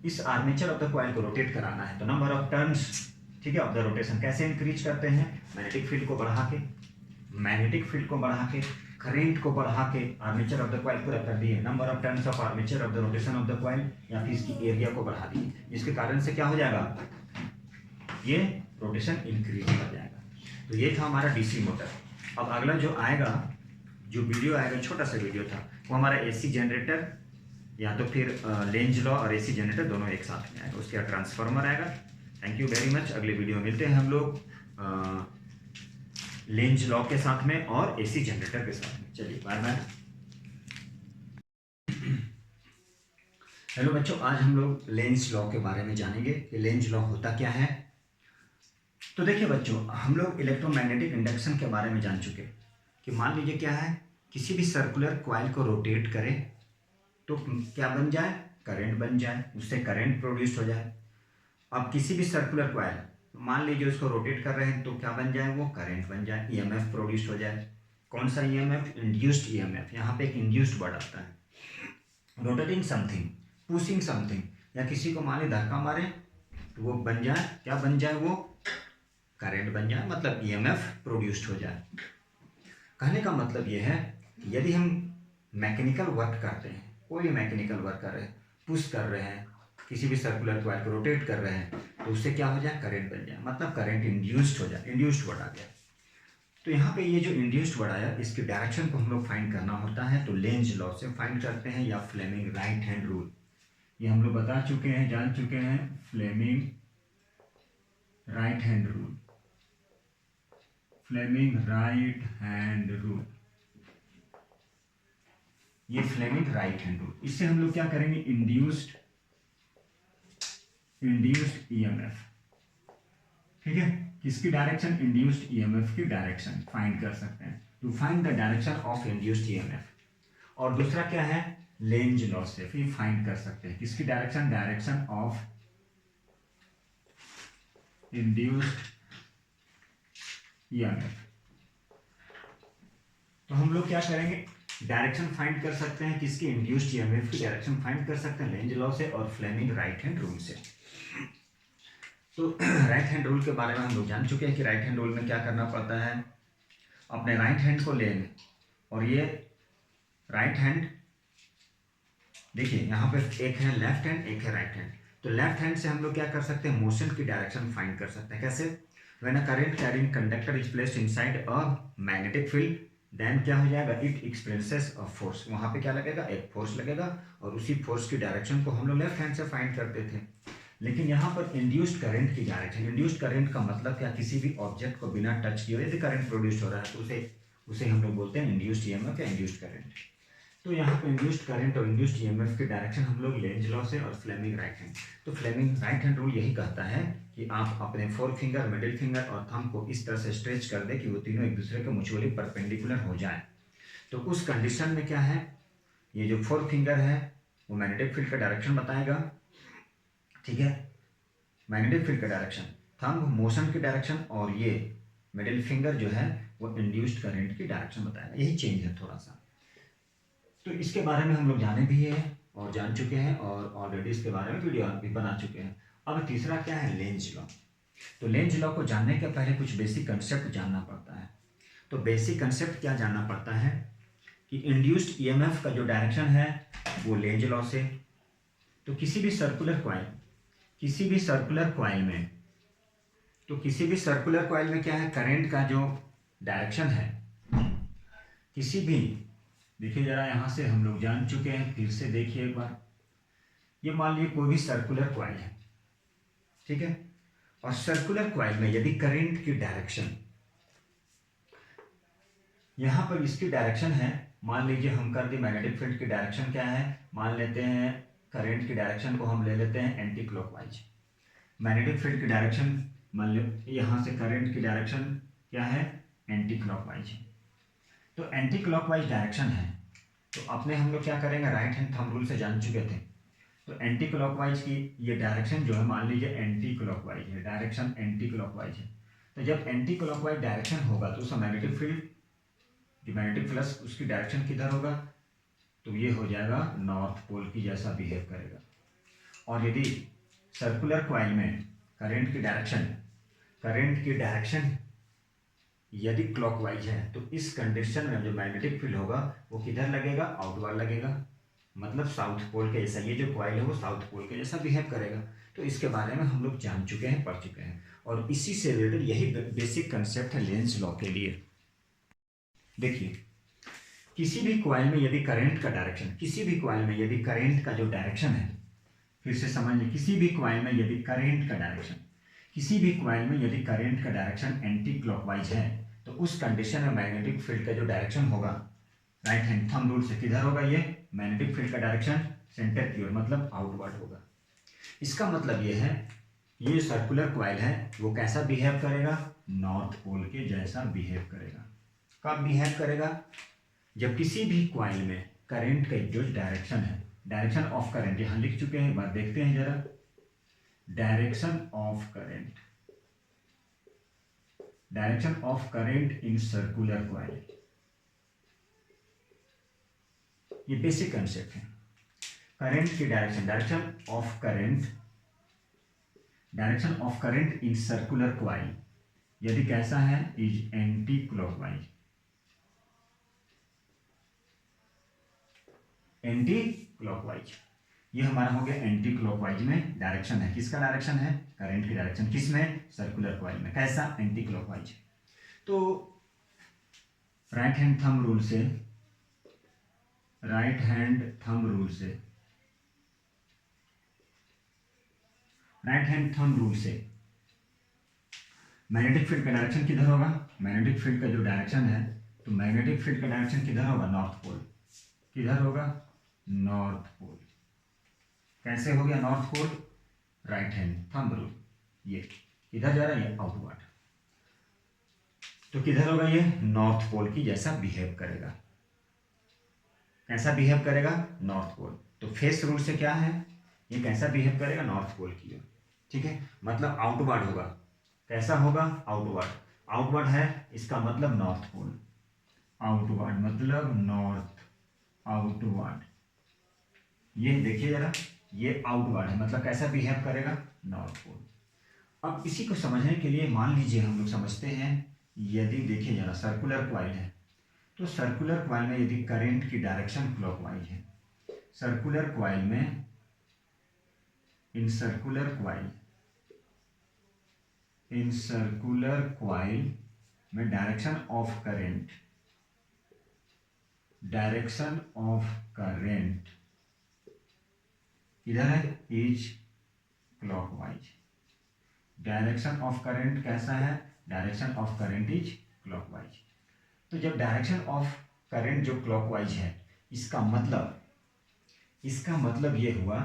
S1: इस आर्मेचर ऑफ द कॉइल को रोटेट कराना है। तो नंबर ऑफ टर्न्स, ठीक है, ऑफ द रोटेशन कैसे इंक्रीज करते हैं, मैग्नेटिक फील्ड को बढ़ा के, मैग्नेटिक फील्ड को बढ़ा के, करंट को बढ़ा के आर्मेचर ऑफ द कॉइल पूरा कर दिए, number of turns of armature of the rotation of the coil, या फिर इसकी एरिया को बढ़ा दिए। इसके कारण से क्या हो जाएगा, ये रोटेशन इंक्रीज कर जाएगा। तो ये था हमारा डीसी मोटर। अब अगला जो आएगा, जो वीडियो आएगा, छोटा सा वीडियो था, वो हमारा एसी जनरेटर, या तो फिर लेंज लॉ और एसी जनरेटर दोनों एक साथ में आएगा, उसके बाद ट्रांसफार्मर आएगा। Thank you very much. अगले वीडियो में मिलते हैं हम लोग लेंज लॉ के साथ में और एसी जनरेटर के साथ में। चलिए बाय बाय। हेलो बच्चों, आज हम लोग लेंज लॉ के बारे में जानेंगे कि लेंज लॉ होता क्या है। तो देखिए बच्चों, हम लोग इलेक्ट्रोमैग्नेटिक इंडक्शन के बारे में जान चुके कि मान लीजिए क्या है, किसी भी सर्कुलर कॉइल को रोटेट करें तो क्या बन जाए, करंट बन जाए, उससे करंट प्रोड्यूस हो जाए। अब किसी भी सर्कुलर कॉइल मान लीजिए उसको रोटेट कर रहे हैं तो क्या बन जाए, वो करंट बन जाए, ईएमएफ प्रोड्यूस हो जाए। कौन सा ईएमएफ, इंड्यूस्ड ईएमएफ। यहाँ पे एक इंड्यूस्ड वर्ड आता है। रोटेटिंग समथिंग, पुशिंग समथिंग, या किसी को मान ली धक्का मारे तो वो बन जाए, क्या बन जाए, वो करंट बन जाए, मतलब ईएमएफ प्रोड्यूस्ड हो जाए। कहने का मतलब ये है कि यदि हम मैकेनिकल वर्क करते हैं, कोई मैकेनिकल वर्क कर रहे हैं, पुश कर रहे हैं, किसी भी सर्कुलर कॉइल को रोटेट कर रहे हैं, तो उससे क्या हो जाए, करंट बन जाए, मतलब करंट इंड्यूस्ड हो जाए। इंड्यूस्ड वर्ड आ गया। तो यहाँ पे ये जो इंड्यूस्ड वर्ड आया, इसकी डायरेक्शन को हम लोग फाइंड करना होता है, तो लेंज लॉ से फाइंड करते हैं, या फ्लेमिंग राइट हैंड रूल, ये हम लोग बता चुके हैं, जान चुके हैं, Fleming right hand rule, Fleming right hand rule, ये फ्लेमिंग राइट हैंड रूल। इससे हम लोग क्या करेंगे, इंड्यूस्ड ईएमएफ, ठीक है, किसकी डायरेक्शन, इंड्यूस्ड ईएमएफ की डायरेक्शन फाइंड कर सकते हैं, to find the direction of induced EMF. और दूसरा क्या है, लेंज लॉ से भी फाइंड कर सकते हैं, किसकी direction, direction of induced EMF. तो हम लोग क्या करेंगे, डायरेक्शन फाइंड कर सकते हैं, किसकी, इंड्यूस्ड ईएमएफ की डायरेक्शन फाइंड कर सकते हैं लेंज लॉ से और फ्लेमिंग राइट हैंड रूल से। तो राइट हैंड रूल के बारे में हम लोग जान चुके हैं कि राइट हैंड रूल में क्या करना पड़ता है, अपने राइट हैंड को लेंगे, और ये राइट हैंड देखिए यहाँ पे एक है लेफ्ट हैंड, एक है राइट हैंड। तो लेफ्ट हैंड से हम लोग क्या कर सकते हैं, मोशन की डायरेक्शन फाइंड कर सकते हैं। कैसे, when a current carrying conductor is placed inside a magnetic field, then क्या हो जाएगा, इट एक्सपीरियंसेस अ फोर्स। वहां पे क्या लगेगा, एक फोर्स लगेगा, और उसी फोर्स की डायरेक्शन को हम लोग लेफ्ट हैंड से फाइंड करते थे। लेकिन यहाँ पर इंड्यूस्ड करंट की डायरेक्शन, इंड्यूस्ड करंट का मतलब क्या, किसी भी ऑब्जेक्ट को बिना टच किए यदि करंट प्रोड्यूस हो रहा है तो उसे हम लोग बोलते हैं इंड्यूस्ड ईएमएफ या इंड्यूस्ड करंट। तो यहाँ पे इंड्यूस्ड करंट और इंड्यूस्ड ईएमएफ की डायरेक्शन हम लोग लेंज लॉ से और फ्लेमिंग राइट हैंड। तो फ्लेमिंग राइट हैंड रूल यही कहता है कि आप अपने फोर फिंगर, मिडिल फिंगर और थंब को इस तरह से स्ट्रेच कर दे कि वो तीनों एक दूसरे के म्यूचुअली परपेंडिकुलर हो जाए। तो उस कंडीशन में क्या है, ये जो फोर फिंगर है वो मैग्नेटिक फील्ड का डायरेक्शन बताएगा, ठीक है, मैग्नेटिक फील्ड का डायरेक्शन, थंब मोशन की डायरेक्शन, और ये मिडिल फिंगर जो है वो इंड्यूस्ड करंट की डायरेक्शन बताएगा। यही चेंज है थोड़ा सा। तो इसके बारे में हम लोग जाने भी हैं और जान चुके हैं, और ऑलरेडी इसके बारे में वीडियो भी बना चुके हैं। अब तीसरा क्या है, लेंज लॉ। तो लेंज लॉ को जानने के पहले कुछ बेसिक कंसेप्ट जानना पड़ता है। तो बेसिक कंसेप्ट क्या जानना पड़ता है कि इंड्यूस्ड ईएमएफ का जो डायरेक्शन है वो लेंज लॉ से। तो किसी भी सर्कुलर कॉइल में क्या है, करंट का जो डायरेक्शन है, किसी भी, देखिए जरा यहाँ से हम लोग जान चुके हैं, फिर से देखिए एक बार, ये मान लीजिए कोई भी सर्कुलर कॉइल है, ठीक है, और सर्कुलर कॉइल में यदि करंट की डायरेक्शन, यहाँ पर इसकी डायरेक्शन है, मान लीजिए हम कर दी मैग्नेटिक फील्ड की डायरेक्शन क्या है, मान लेते हैं करंट की डायरेक्शन को हम ले लेते हैं एंटी क्लॉकवाइज। मैग्नेटिक फील्ड की डायरेक्शन मान लो यहाँ से करंट की डायरेक्शन क्या है, एंटी क्लॉकवाइज है। तो एंटी क्लॉकवाइज डायरेक्शन है तो अपने हम लोग क्या करेंगे, राइट हैंड थंब रूल से जान चुके थे। तो एंटी क्लॉकवाइज की ये डायरेक्शन जो है, मान लीजिए एंटी क्लॉकवाइज है, डायरेक्शन एंटी क्लॉकवाइज है। तो जब एंटी क्लॉकवाइज डायरेक्शन होगा तो उसका मैग्नेटिक फील्ड, जो मैग्नेटिक फ्लक्स उसकी डायरेक्शन किधर होगा, तो ये हो जाएगा नॉर्थ पोल की जैसा बिहेव करेगा। और यदि सर्कुलर कॉइल में करंट की डायरेक्शन यदि क्लॉकवाइज है तो इस कंडीशन में जो मैग्नेटिक फील्ड होगा वो किधर लगेगा, आउटवर्ड लगेगा, मतलब साउथ पोल के जैसा। ये जो कॉइल है वो साउथ पोल के जैसा बिहेव करेगा। तो इसके बारे में हम लोग जान चुके हैं, पढ़ चुके हैं, और इसी से रिलेटेड यही बेसिक कंसेप्ट है लेंज लॉ के लिए। देखिए, किसी भी कॉइल में यदि करंट का डायरेक्शन, किसी भी कॉइल में यदि करंट का जो डायरेक्शन है, फिर से समझ लीजिए, किसी भी कॉइल में यदि करंट का डायरेक्शन, किसी भी कॉइल में यदि करंट का डायरेक्शन एंटी क्लॉकवाइज है तो उस कंडीशन में मैग्नेटिक फील्ड का जो डायरेक्शन होगा, राइट हैंड थंब रूल से किधर होगा, ये मैग्नेटिक फील्ड का डायरेक्शन सेंटर की ओर, मतलब आउटवर्ड होगा। इसका मतलब ये है, ये सर्कुलर कॉइल है वो कैसा बिहेव करेगा, नॉर्थ पोल के जैसा बिहेव करेगा। कब बिहेव करेगा, जब किसी भी कॉइल में करंट का जो डायरेक्शन है, डायरेक्शन ऑफ करंट यहां लिख चुके हैं, एक बार देखते हैं जरा, direction of current, direction of current in circular coil, ये बेसिक कंसेप्ट है। करंट की direction, direction of current in circular coil यदि कैसा है, is anti clockwise, anti clockwise. ये हमारा हो गया एंटी क्लॉकवाइज में डायरेक्शन है, किसका डायरेक्शन है, करंट की डायरेक्शन, किसमें, सर्कुलर कॉइल में, कैसा, एंटी क्लॉकवाइज। तो राइट हैंड थंब रूल से, राइट हैंड थंब रूल से, राइट हैंड थंब रूल से मैग्नेटिक फील्ड का डायरेक्शन किधर होगा, मैग्नेटिक फील्ड का जो डायरेक्शन है, तो मैग्नेटिक फील्ड का डायरेक्शन किधर होगा, नॉर्थ पोल, किधर होगा, नॉर्थ पोल। कैसे हो गया north pole, right hand thumb rule, ये किधर जा रहा है, ये आउटवर्ड, तो किधर होगा, ये नॉर्थ पोल की जैसा बिहेव करेगा। कैसा बिहेव करेगा, नॉर्थ पोल। तो फेस रूल से क्या है, ये कैसा बिहेव करेगा, नॉर्थ पोल की ओर, ठीक है, मतलब आउटवर्ड होगा। कैसा होगा, आउटवर्ड, आउटवर्ड है इसका मतलब नॉर्थ पोल, आउटवर्ड मतलब नॉर्थ, आउटवर्ड, ये देखिए जरा, ये आउटवर्ड है, मतलब कैसा बिहेव करेगा, नॉर्थ पोल। अब इसी को समझने के लिए मान लीजिए हम लोग समझते हैं, यदि देखिए जरा सर्कुलर कॉइल है, तो सर्कुलर कॉइल में यदि करंट की डायरेक्शन क्लॉकवाइज है, सर्कुलर कॉइल में, इन सर्कुलर कॉइल में direction of current, direction of current इधर है, is clockwise. Direction of current कैसा है, direction of current is clockwise. तो जब डायरेक्शन ऑफ करंट जो क्लॉकवाइज है, इसका मतलब ये हुआ,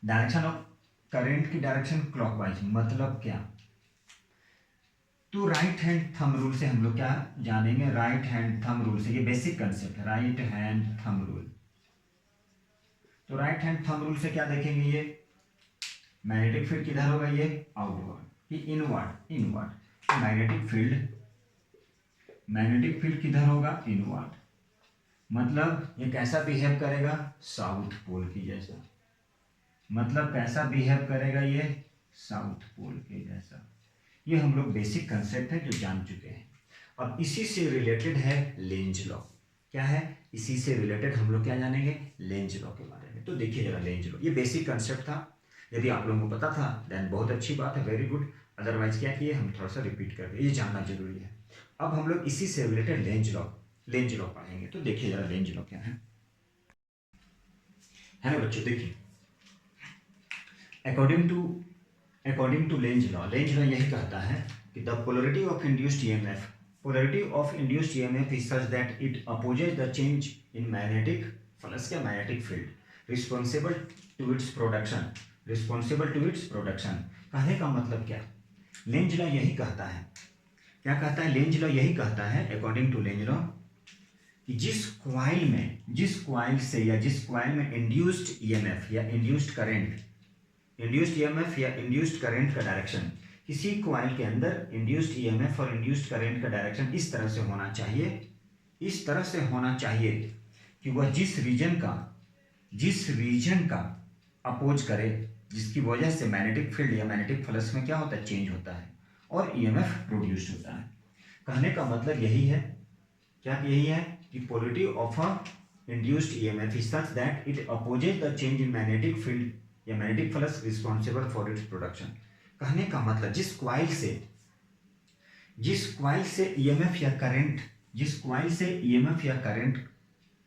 S1: डायरेक्शन ऑफ करंट की डायरेक्शन क्लॉकवाइज मतलब क्या, तो राइट हैंड थंब रूल से हम लोग क्या जानेंगे, राइट हैंड थंब रूल से, ये बेसिक कंसेप्ट है, राइट हैंड थंब रूल। तो राइट हैंड थंब रूल से क्या देखेंगे, ये मैग्नेटिक फील्ड किधर होगा, ये आउटवर्ड, ये इनवर्ड, मैग्नेटिक फील्ड किधर होगा, इनवर्ड, मतलब ये कैसा बिहेव करेगा, साउथ पोल की जैसा, मतलब कैसा बिहेव करेगा, ये साउथ पोल के जैसा। ये हम लोग बेसिक कंसेप्ट है जो जान चुके हैं। अब इसी से रिलेटेड है लेंज लॉ। क्या है, इसी से रिलेटेड हम लोग क्या जानेंगे, लेंज लॉ के बारे में। तो देखिए जरा लेंज लॉ, ये बेसिक कंसेप्ट था, यदि आप लोगों को पता था देन बहुत अच्छी बात है, वेरी गुड, अदरवाइज क्या किए, हम थोड़ा सा रिपीट कर दिए, ये जानना जरूरी है। अब हम लोग इसी से रिलेटेड लेंज लॉ पढ़ेंगे। तो देखिए जरा लेंज लॉ क्या है ना बच्चों, देखिए अकॉर्डिंग टू लेंज लॉ यही कहता है कि the polarity of induced EMF is such that it opposes the change in magnetic flux या magnetic field responsible to its production. कहने का मतलब क्या, लेंज लॉ यही कहता है क्या कहता है लेंज लॉ? यही कहता है अकॉर्डिंग टू लेंज लॉ कि जिस कॉइल से या जिस कॉइल में इंड्यूस्ड ईएमएफ या इंड्यूस्ड करंट का डायरेक्शन, किसी कॉइल के अंदर इंड्यूस्ड ईएमएफ और इंड्यूस्ड करंट का डायरेक्शन इस तरह से होना चाहिए कि वह जिस रीजन का अपोज करे, जिसकी वजह से मैग्नेटिक फील्ड या मैग्नेटिक फ्लक्स में क्या होता है, चेंज होता है और ईएमएफ प्रोड्यूस होता है। कहने का मतलब यही है, क्या यही है कि polarity of a induced EMF is such that it opposes the change in magnetic field या magnetic flux responsible for its production. कहने का मतलब जिस कॉइल से ईएमएफ या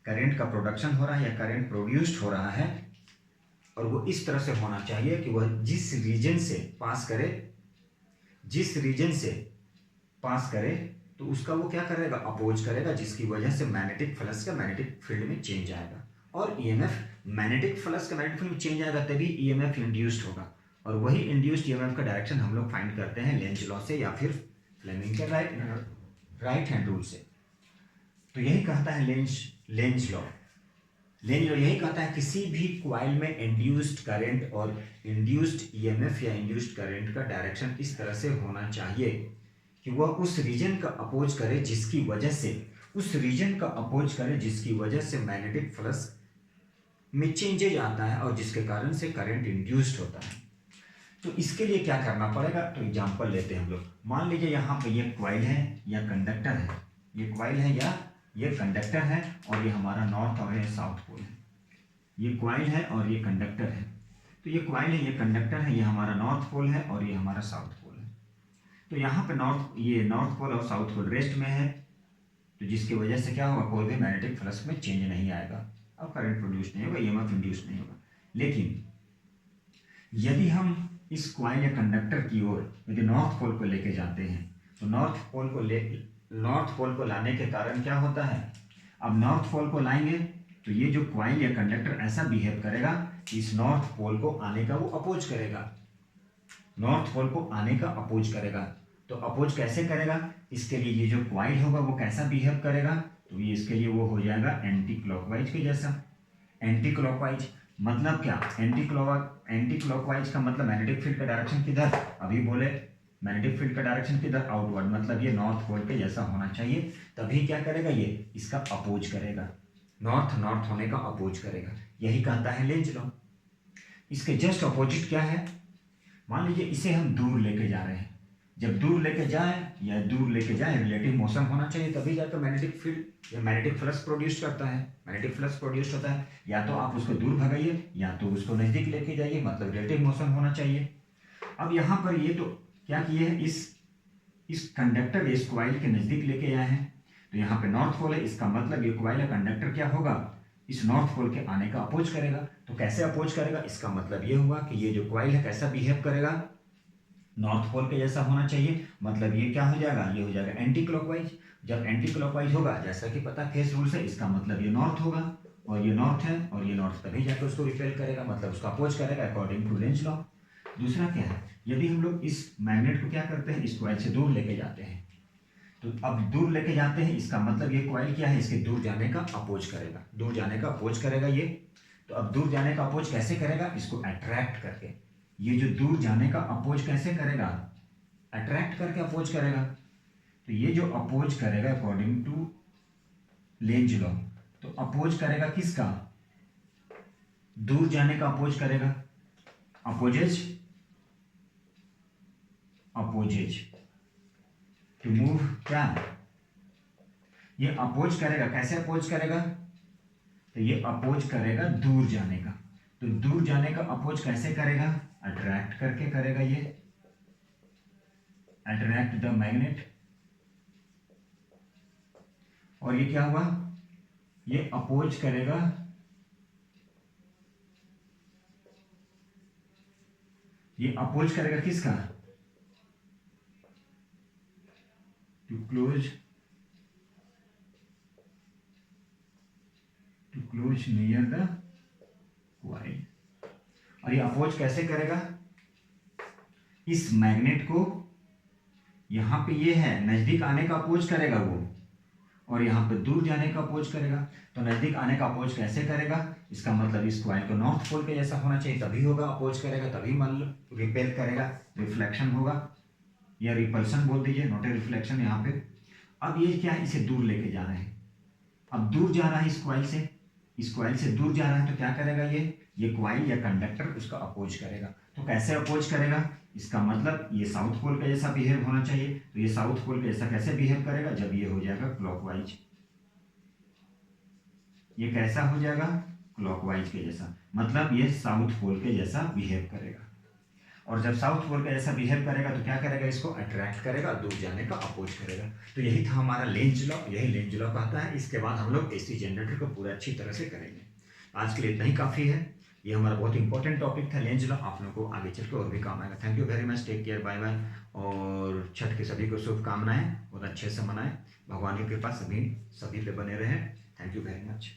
S1: करंट का प्रोडक्शन हो रहा है या करंट प्रोड्यूस्ड हो रहा है, और वो इस तरह से होना चाहिए कि वह जिस रीजन से पास करे तो उसका वो क्या करेगा, अपोज करेगा, जिसकी वजह से मैग्नेटिक फ्लक्स का मैग्नेटिक फील्ड में चेंज आएगा और ईएमएफ मैग्नेटिक फ्लक्स का मैग्नेटिक फील्ड में चेंज आएगा, तभी ईएमएफ इंड्यूस्ड होगा। और वही इंड्यूस्ड ईएमएफ का डायरेक्शन हम लोग फाइंड करते हैं लेंज लॉ से या फिर फ्लेमिंग के राइट हैंड रूल से। तो यही कहता है लेंज लॉ यही कहता है किसी भी कॉइल में इंड्यूस्ड करंट और इंड्यूस्ड ईएमएफ या इंड्यूस्ड करंट का डायरेक्शन इस तरह से होना चाहिए कि वह उस रीजन का अपोज करे जिसकी वजह से मैग्नेटिक फ्लक्स में चेंजेज आता है और जिसके कारण से करंट इंड्यूस्ड होता है। तो इसके लिए क्या करना पड़ेगा, तो एग्जांपल लेते हैं हम लोग। मान लीजिए यहाँ पे ये कॉइल है या कंडक्टर है, ये कॉइल है या ये कंडक्टर है और ये हमारा नॉर्थ और ये साउथ पोल है। ये कॉइल है और ये कंडक्टर है, तो ये कॉइल है, ये कंडक्टर है, ये हमारा नॉर्थ पोल है और ये हमारा साउथ पोल है। तो यहाँ पे नॉर्थ पोल और साउथ पोल रेस्ट में है, तो जिसकी वजह से क्या होगा, कोई भी मैग्नेटिक फ्लक्स में चेंज नहीं आएगा और करंट प्रोड्यूस नहीं होगा, ईएमएफ इंड्यूस नहीं होगा। लेकिन यदि हम इस कॉइल या कंडक्टर की ओर यदि नॉर्थ पोल को लेके जाते हैं, तो नॉर्थ पोल को लाने के कारण क्या होता है, अब नॉर्थ पोल को लाएंगे तो ये जो कॉइल या कंडक्टर ऐसा बिहेव करेगा कि इस नॉर्थ पोल को आने का वो अपोज करेगा। तो अपोज कैसे करेगा, इसके लिए ये जो कॉइल होगा वो कैसा बिहेव करेगा, तो ये इसके लिए वो हो जाएगा एंटी क्लॉकवाइज के जैसा। एंटी क्लॉकवाइज मतलब क्या, एंटी क्लॉकवाइज का मतलब मैग्नेटिक फील्ड का डायरेक्शन किधर, अभी बोले मैग्नेटिक फील्ड का डायरेक्शन किधर, आउटवर्ड, मतलब ये नॉर्थ पोल के जैसा होना चाहिए, तभी क्या करेगा, ये इसका अपोज करेगा, नॉर्थ होने का अपोज करेगा। यही कहता है लेंज लॉ। इसके जस्ट अपोजिट क्या है, मान लीजिए इसे हम दूर लेके जा रहे हैं, जब दूर लेके जाए रिलेटिव मोशन होना चाहिए, तभी जाकर मैग्नेटिक फील्ड या मैग्नेटिक फ्लक्स प्रोड्यूस करता है, मैग्नेटिक फ्लक्स प्रोड्यूस होता है। या तो आप उसको दूर भगाइए या तो उसको नज़दीक लेके जाइए, मतलब रिलेटिव मोशन होना चाहिए। अब यहाँ पर ये तो क्या किए हैं, इस कंडक्टर इस कॉइल के नज़दीक लेके आए हैं, तो यहाँ पे नॉर्थ पोल है, इसका मतलब ये कॉइल या कंडक्टर क्या होगा, इस नॉर्थ पोल के आने का अपोज करेगा। तो कैसे अपोज करेगा, इसका मतलब ये हुआ कि ये जो कॉइल है कैसा बिहेव करेगा, नॉर्थ पोल के जैसा होना चाहिए, मतलब ये क्या हो जाएगा, ये हो जाएगा एंटी क्लॉकवाइज। जब एंटी क्लॉकवाइज होगा, जैसा कि पता फेस रूल से, इसका मतलब ये नॉर्थ होगा और ये नॉर्थ है और ये नॉर्थ, तभी जाकर उसको रिपेल करेगा, मतलब उसका अपोज करेगा अकॉर्डिंग टू लेंज लॉ। दूसरा क्या है, यदि हम लोग इस मैग्नेट को क्या करते हैं, इस कॉइल से दूर लेके जाते हैं, तो अब दूर लेके जाते हैं, इसका मतलब ये कॉइल क्या है, इसके दूर जाने का अपोज करेगा, ये। तो अब दूर जाने का अपोज कैसे करेगा, इसको अट्रैक्ट करके, ये जो दूर जाने का अपोज कैसे करेगा, अट्रैक्ट करके अपोज करेगा। तो ये जो अपोज करेगा अकॉर्डिंग टू लेंज लॉ, तो अपोज करेगा किसका, दूर जाने का अपोज करेगा, अपोजेज टू मूव, क्या ये अपोज करेगा, कैसे अपोज करेगा, तो ये अपोज करेगा दूर जाने का। तो दूर जाने का अपोज कैसे करेगा, अट्रैक्ट करके करेगा, ये अट्रैक्ट द मैग्नेट, और ये क्या हुआ, ये अपोज करेगा, ये अपोज करेगा किसका, to close near the coil. और ये अपोज कैसे करेगा, इस मैग्नेट को यहाँ पे ये है नजदीक आने का अपोज करेगा वो, और यहाँ पे दूर जाने का अपोज करेगा। तो नजदीक आने का अपोज कैसे करेगा, इसका मतलब इस कॉइल को नॉर्थ पोल के जैसा होना चाहिए, तभी होगा अपोज करेगा, तभी मतलब रिपेल करेगा, रिफ्लेक्शन होगा या रिपल्शन बोल दीजिए, नॉट ए रिफ्लेक्शन यहाँ पे। अब ये क्या है, इसे दूर लेके जा रहे हैं, अब दूर जा रहा है इस कॉइल से, इस कॉइल से दूर जा रहा है, तो क्या करेगा ये कॉइल या कंडक्टर उसका अपोज करेगा। तो कैसे अपोज करेगा, इसका मतलब ये साउथ पोल के जैसा बिहेव होना चाहिए। तो ये साउथ पोल के जैसा कैसे बिहेव करेगा, जब ये हो जाएगा क्लॉकवाइज, ये कैसा हो जाएगा क्लॉकवाइज के जैसा, मतलब ये साउथ पोल के जैसा बिहेव करेगा। और जब साउथ पोल का ऐसा बिहेव करेगा तो क्या करेगा, इसको अट्रैक्ट करेगा, दूर जाने का अपोज करेगा। तो यही था हमारा लेंज लॉ, यही लेंज लॉ कहता है। इसके बाद हम लोग एसी जनरेटर को पूरा अच्छी तरह से करेंगे। आज के लिए इतना ही काफ़ी है, ये हमारा बहुत इंपॉर्टेंट टॉपिक था लेंज लॉ, आप लोगों को आगे चल के और भी काम आएगा। Thank you very much, take care, bye bye. और छठ के सभी को शुभकामनाएं, बहुत अच्छे से मनाएं, भगवान की कृपा सभी पे बने रहें। Thank you very much.